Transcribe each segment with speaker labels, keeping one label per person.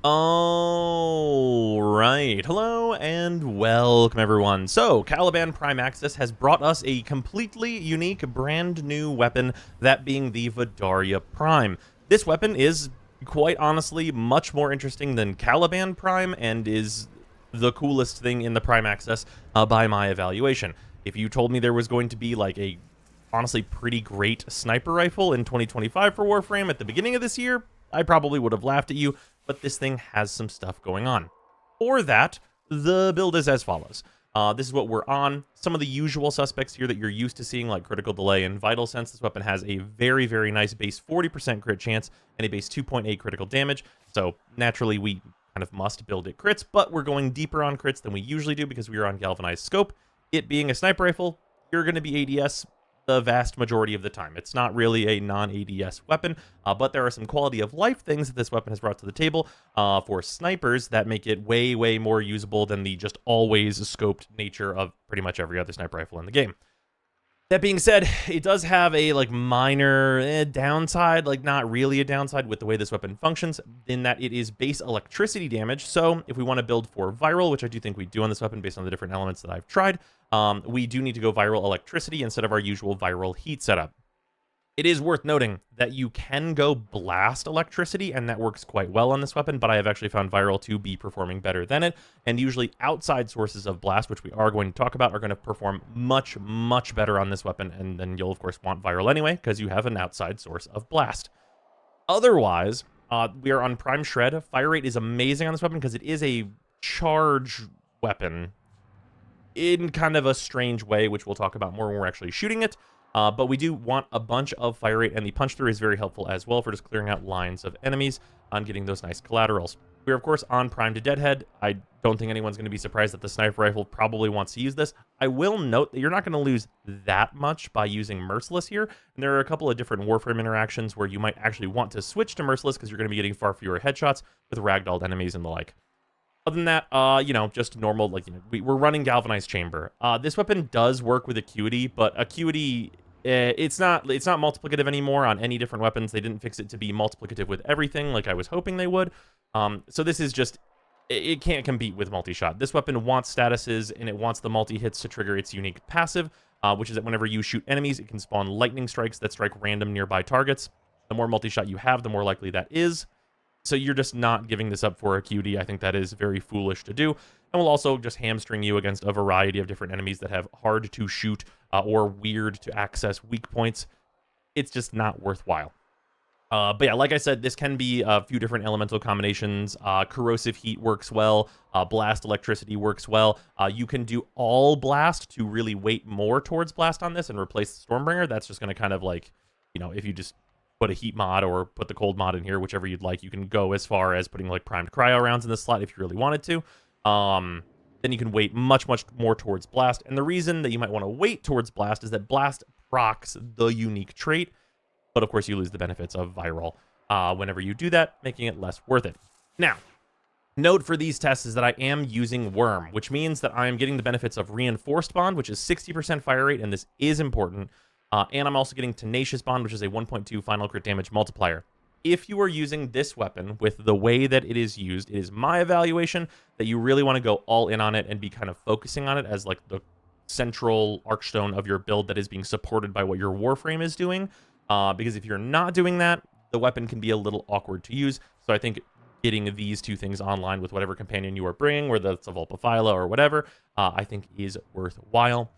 Speaker 1: All right. Hello and welcome, everyone. So, Caliban Prime Access has brought us a completely unique, brand new weapon, that being the Vidaria Prime. This weapon is, quite honestly, much more interesting than Caliban Prime and is the coolest thing in the Prime Access by my evaluation. If you told me there was going to be like a honestly pretty great sniper rifle in 2025 for Warframe at the beginning of this year, I probably would have laughed at you, but this thing has some stuff going on. For that, the build is as follows. This is what we're on. Some of the usual suspects here that you're used to seeing, like Critical Delay and Vital Sense. This weapon has a very, very nice base 40% crit chance and a base 2.8 critical damage. So naturally, we kind of must build it crits, but we're going deeper on crits than we usually do because we are on Galvanized Scope. It being a sniper rifle, you're going to be ADS the vast majority of the time. It's not really a non-ADS weapon, but there are some quality of life things that this weapon has brought to the table for snipers that make it way, way more usable than the just always scoped nature of pretty much every other sniper rifle in the game. That being said, it does have a minor downside, not really a downside with the way this weapon functions, in that it is base electricity damage. So if we want to build for viral, which I do think we do on this weapon based on the different elements that I've tried, we do need to go viral electricity instead of our usual viral heat setup. It is worth noting that you can go blast electricity, and that works quite well on this weapon, but I have actually found viral to be performing better than it, and usually outside sources of blast, which we are going to talk about, are going to perform much, much better on this weapon, and then you'll, of course, want viral anyway, because you have an outside source of blast. Otherwise, we are on Prime Shred. Fire rate is amazing on this weapon because it is a charge weapon in kind of a strange way, which we'll talk about more when we're actually shooting it. But we do want a bunch of fire rate, and the punch through is very helpful as well for just clearing out lines of enemies on getting those nice collaterals. We're, of course, on Prime to Deadhead. I don't think anyone's going to be surprised that the sniper rifle probably wants to use this. I will note that you're not going to lose that much by using Merciless here, and there are a couple of different Warframe interactions where you might actually want to switch to Merciless because you're going to be getting far fewer headshots with ragdolled enemies and the like. Other than that, just normal, we're running Galvanized Chamber. This weapon does work with Acuity, but Acuity, it's not multiplicative anymore on any different weapons. They didn't fix it to be multiplicative with everything like I was hoping they would. So this is just, it can't compete with multi-shot. This weapon wants statuses, and it wants the multi-hits to trigger its unique passive, which is that whenever you shoot enemies, it can spawn lightning strikes that strike random nearby targets. The more multi-shot you have, the more likely that is. So you're just not giving this up for a QD. I think that is very foolish to do. And will also just hamstring you against a variety of different enemies that have hard to shoot or weird to access weak points. It's just not worthwhile. But yeah, like I said, this can be a few different elemental combinations. Corrosive heat works well. Blast electricity works well. You can do all blast to really weight more towards blast on this and replace Stormbringer. That's just going to kind of if you just put a heat mod or put the cold mod in here, whichever you'd like. You can go as far as putting primed cryo rounds in this slot if you really wanted to. Then you can weight much, much more towards blast. And the reason that you might want to weight towards blast is that blast procs the unique trait, but of course you lose the benefits of viral whenever you do that, making it less worth it. Now, note for these tests is that I am using Worm, which means that I am getting the benefits of Reinforced Bond, which is 60% fire rate, and this is important. And I'm also getting Tenacious Bond, which is a 1.2 final crit damage multiplier. If you are using this weapon with the way that it is used, it is my evaluation that you really want to go all in on it and be kind of focusing on it as the central archstone of your build that is being supported by what your Warframe is doing. Because if you're not doing that, the weapon can be a little awkward to use. So I think getting these two things online with whatever companion you are bringing, whether it's a Vulpaphyla or whatever, I think is worthwhile.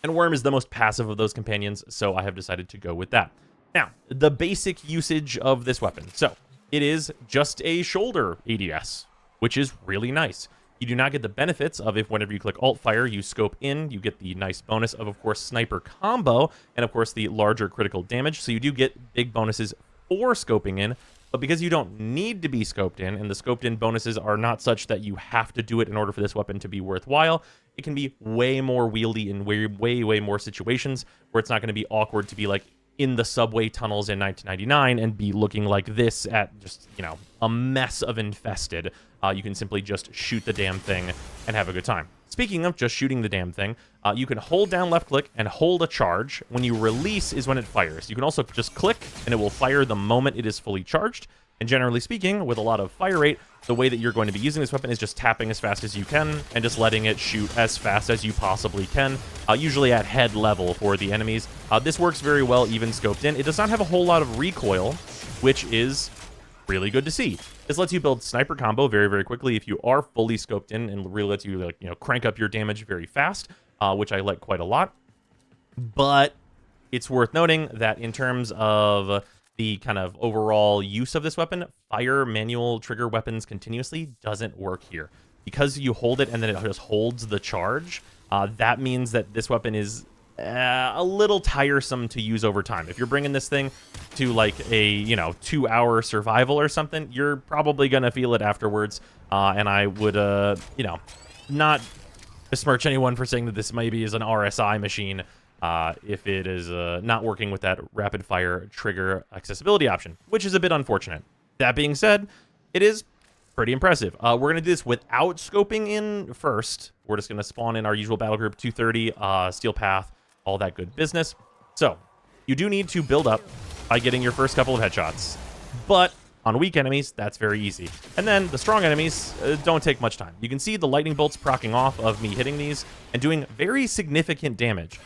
Speaker 1: And Worm is the most passive of those companions, so I have decided to go with that. Now, the basic usage of this weapon. So, it is just a shoulder ADS, which is really nice. You do not get the benefits of if whenever you click Alt Fire, you scope in, you get the nice bonus of course, Sniper Combo, and of course, the larger critical damage. So you do get big bonuses for scoping in, but because you don't need to be scoped in, and the scoped in bonuses are not such that you have to do it in order for this weapon to be worthwhile, it can be way more wieldy in way more situations where it's not going to be awkward to be in the subway tunnels in 1999 and be looking like this at just, a mess of infested. You can simply just shoot the damn thing and have a good time. Speaking of just shooting the damn thing, you can hold down left click and hold a charge. When you release is when it fires. You can also just click and it will fire the moment it is fully charged. And generally speaking, with a lot of fire rate, the way that you're going to be using this weapon is just tapping as fast as you can and just letting it shoot as fast as you possibly can, usually at head level for the enemies. This works very well even scoped in. It does not have a whole lot of recoil, which is really good to see. This lets you build sniper combo very, very quickly if you are fully scoped in, and really lets you, like, crank up your damage very fast, which I like quite a lot. But it's worth noting that in terms of the kind of overall use of this weapon, fire manual trigger weapons continuously doesn't work here. Because you hold it and then it just holds the charge, that means that this weapon is a little tiresome to use over time. If you're bringing this thing to like a 2-hour survival or something, you're probably gonna feel it afterwards. And I would not besmirch anyone for saying that this maybe is an RSI machine if it is not working with that rapid fire trigger accessibility option, which is a bit unfortunate. That being said, it is pretty impressive. We're going to do this without scoping in first. We're just going to spawn in our usual battle group, 230, Steel Path, all that good business. So, you do need to build up by getting your first couple of headshots. But on weak enemies, that's very easy. And then the strong enemies don't take much time. You can see the lightning bolts proccing off of me hitting these and doing very significant damage.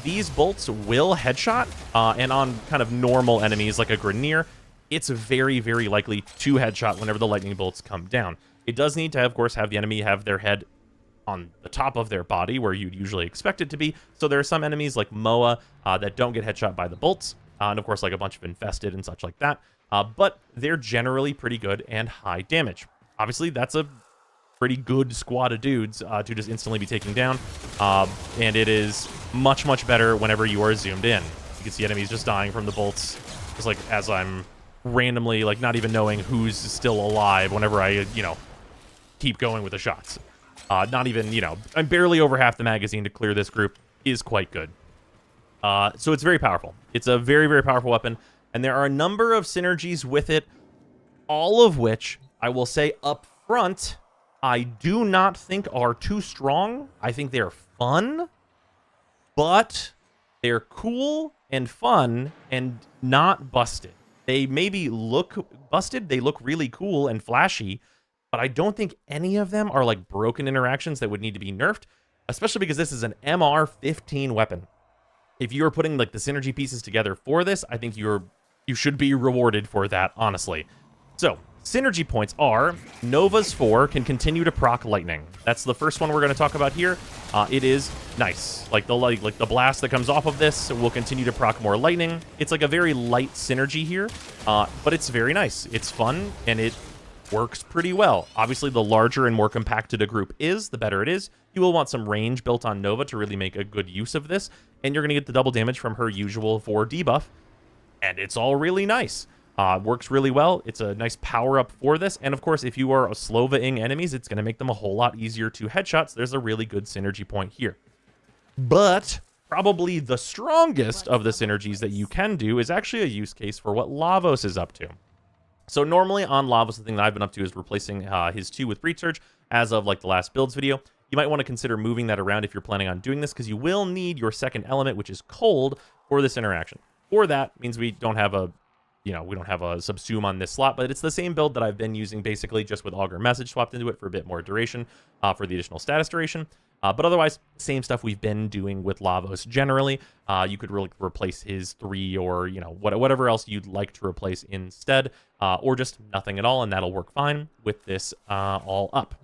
Speaker 1: These bolts will headshot, and on kind of normal enemies like a Grineer, it's very, very likely to headshot whenever the lightning bolts come down. It does need to, of course, have the enemy have their head on the top of their body where you'd usually expect it to be. So there are some enemies like Moa that don't get headshot by the bolts, and of course like a bunch of infested and such like that. But they're generally pretty good and high damage. Obviously, that's a pretty good squad of dudes to just instantly be taken down. And it is much, much better whenever you are zoomed in. You can see enemies just dying from the bolts, just like as I'm randomly, like, not even knowing who's still alive whenever I, keep going with the shots. Not even, I'm barely over half the magazine to clear this group is quite good. So it's very powerful. It's a very, very powerful weapon. And there are a number of synergies with it, all of which, I will say up front, I do not think are too strong. I think they're fun, but they're cool and fun and not busted. They maybe look busted, they look really cool and flashy, but I don't think any of them are like broken interactions that would need to be nerfed, especially because this is an MR15 weapon. If you're putting like the synergy pieces together for this, I think you should be rewarded for that, honestly. So, synergy points are Nova's 4 can continue to proc lightning. That's the first one we're going to talk about here. It is nice. Like the blast that comes off of this will continue to proc more lightning. It's like a very light synergy here, but it's very nice. It's fun, and it works pretty well. Obviously, the larger and more compacted a group is, the better it is. You will want some range built on Nova to really make a good use of this, and you're going to get the double damage from her usual 4 debuff, and it's all really nice. Works really well. It's a nice power-up for this, and of course, if you are Slova-ing enemies, it's going to make them a whole lot easier to headshot, so there's a really good synergy point here. But probably the strongest of the synergies that you can do is actually a use case for what Lavos is up to. So normally on Lavos, the thing that I've been up to is replacing his 2 with Breach Surge as of like the last builds video. You might want to consider moving that around if you're planning on doing this, because you will need your second element, which is cold, for this interaction. For that means we don't have a subsume on this slot, but it's the same build that I've been using basically, just with Augur Message swapped into it for a bit more duration, for the additional status duration. But otherwise, same stuff we've been doing with Lavos generally. You could really replace his 3 or, whatever else you'd like to replace instead, or just nothing at all, and that'll work fine with this all up.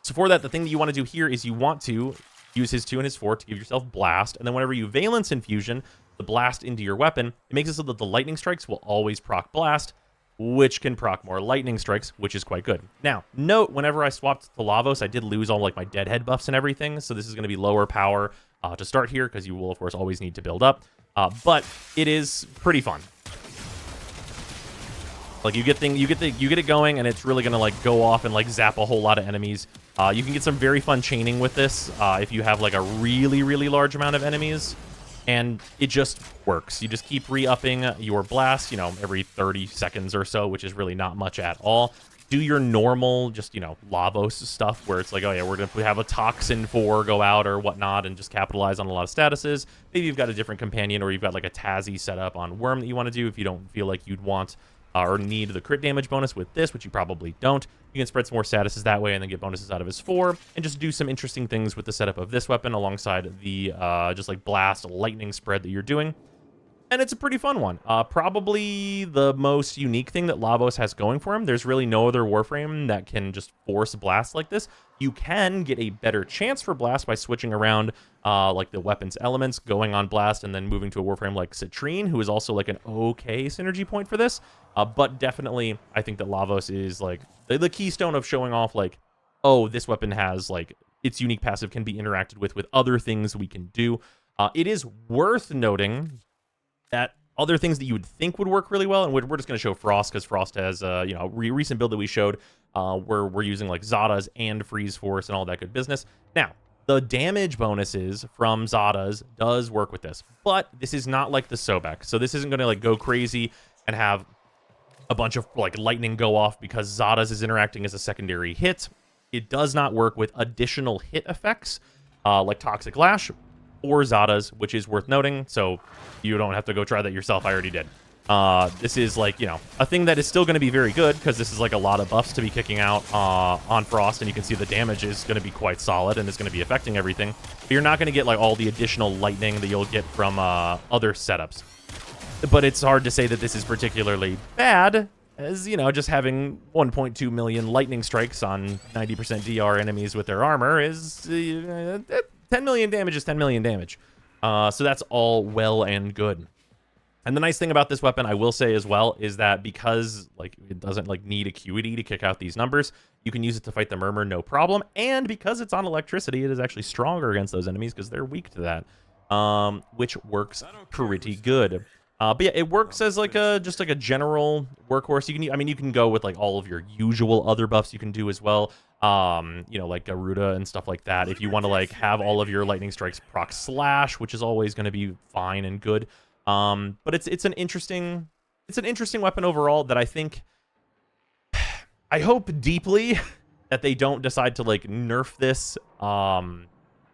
Speaker 1: So for that, the thing that you want to do here is you want to use his 2 and his 4 to give yourself Blast, and then whenever you Valence Infusion the Blast into your weapon, it makes it so that the lightning strikes will always proc Blast, which can proc more lightning strikes, which is quite good. Now, note, whenever I swapped to Lavos, I did lose all like my deadhead buffs and everything, so this is going to be lower power to start here, because you will, of course, always need to build up. But it is pretty fun. Like, you get it going, and it's really going to like go off and like zap a whole lot of enemies. You can get some very fun chaining with this if you have like a really, really large amount of enemies. And it just works. You just keep re-upping your blast, every 30 seconds or so, which is really not much at all. Do your normal, just, Lavos stuff, where it's like, oh yeah, we're going to have a Toxin 4 go out or whatnot, and just capitalize on a lot of statuses. Maybe you've got a different companion, or you've got like a Tazzy set up on Worm that you want to do if you don't feel like you'd want or need the crit damage bonus with this, which you probably don't. You can spread some more statuses that way and then get bonuses out of his 4, and just do some interesting things with the setup of this weapon alongside the just like blast lightning spread that you're doing. And it's a pretty fun one. Probably the most unique thing that Lavos has going for him. There's really no other Warframe that can just force blast like this. You can get a better chance for blast by switching around like the weapon's elements, going on blast, and then moving to a Warframe like Citrine, who is also like an okay synergy point for this. But definitely, I think that Lavos is like the keystone of showing off like, oh, this weapon has like its unique passive can be interacted with other things we can do. It is worth noting that other things that you would think would work really well, and we're just going to show Frost, because Frost has, you know, recent build that we showed where we're using like Zadas and Freeze Force and all that good business. Now, the damage bonuses from Zadas does work with this, but this is not like the Sobek, so this isn't going to like go crazy and have a bunch of like lightning go off because Zadas is interacting as a secondary hit. It does not work with additional hit effects like Toxic Lash or Zadas, which is worth noting, so you don't have to go try that yourself. I already did. This is like, you know, a thing that is still going to be very good, because this is like a lot of buffs to be kicking out on Frost, and you can see the damage is going to be quite solid and is going to be affecting everything. But you're not going to get like all the additional lightning that you'll get from other setups. But it's hard to say that this is particularly bad, as, you know, just having 1.2 million lightning strikes on 90% DR enemies with their armor is 10 million damage is 10 million damage. So that's all well and good. And the nice thing about this weapon, I will say as well, is that because like it doesn't like need acuity to kick out these numbers, you can use it to fight the Murmur no problem. And because it's on electricity, it is actually stronger against those enemies because they're weak to that, which works pretty good. But yeah, it works as like just like a general workhorse. You can, I mean, you can go with like all of your usual other buffs you can do as well. You know, like Garuda and stuff like that. If you want to like have all of your lightning strikes proc slash, which is always going to be fine and good. But it's an interesting weapon overall that I think, I hope deeply that they don't decide to like nerf this,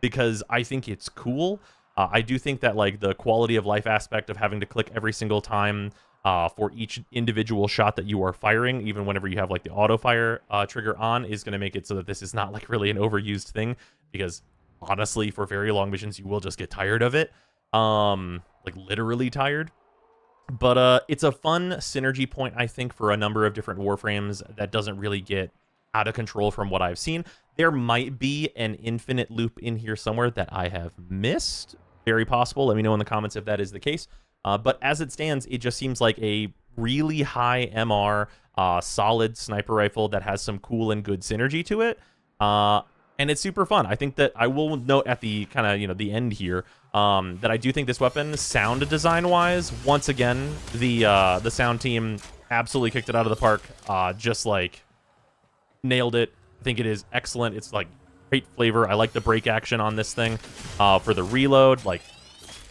Speaker 1: because I think it's cool. I do think that like the quality of life aspect of having to click every single time for each individual shot that you are firing, even whenever you have like the auto fire trigger on, is going to make it so that this is not like really an overused thing, because honestly, for very long missions, you will just get tired of it. Like literally tired. But it's a fun synergy point, I think, for a number of different Warframes that doesn't really get out of control from what I've seen. There might be an infinite loop in here somewhere that I have missed. Very possible. Let me know in the comments if that is the case. But as it stands, it just seems like a really high MR, solid sniper rifle that has some cool and good synergy to it. And it's super fun. I think that I will note at the kind of, you know, the end here, that I do think this weapon, sound design wise, once again, the sound team absolutely kicked it out of the park. Just like nailed it. I think it is excellent. It's like great flavor. I like the break action on this thing for the reload. Like,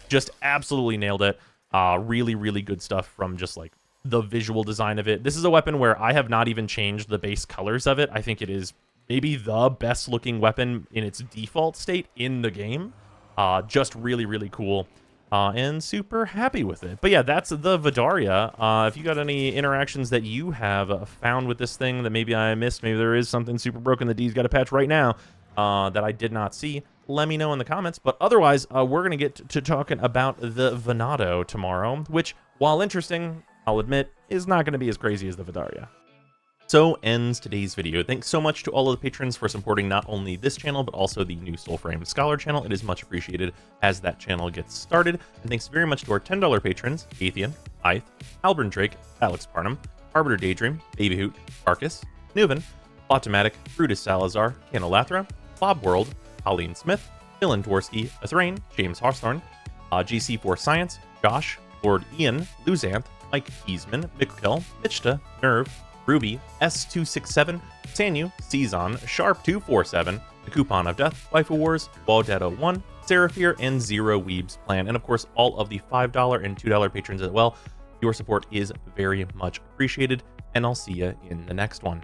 Speaker 1: just absolutely nailed it. Really, really good stuff from just like the visual design of it. This is a weapon where I have not even changed the base colors of it. I think it is maybe the best looking weapon in its default state in the game. Just really, really cool. And super happy with it. But yeah, that's the Vidaria. If you got any interactions that you have found with this thing that maybe I missed, maybe there is something super broken that D's got to patch right now that I did not see, let me know in the comments. But otherwise, we're going to get to talking about the Venado tomorrow, which, while interesting, I'll admit, is not going to be as crazy as the Vidaria. So ends today's video. Thanks so much to all of the patrons for supporting not only this channel, but also the new Soulframe Scholar channel. It is much appreciated as that channel gets started. And thanks very much to our $10 patrons, Athean, Ith, Albert Drake, Alex Parnham, Arbiter Daydream, Baby Hoot, Arcus, Nuven, Automatic, Brutus Salazar, Canolathra, Bob World, Colleen Smith, Dylan Dworsky, Athrain, James Hawthorne, GC4 Science, Josh, Lord Ian, Luzanth, Mike Kiesman, Mikkel, Michta, Nerve, Ruby, S267, Sanyu, Cezon, Sharp247, The Coupon of Death, Waifu Wars, Waldado1, Seraphir, and Zero Weebs Plan, and of course all of the $5 and $2 patrons as well. Your support is very much appreciated, and I'll see you in the next one.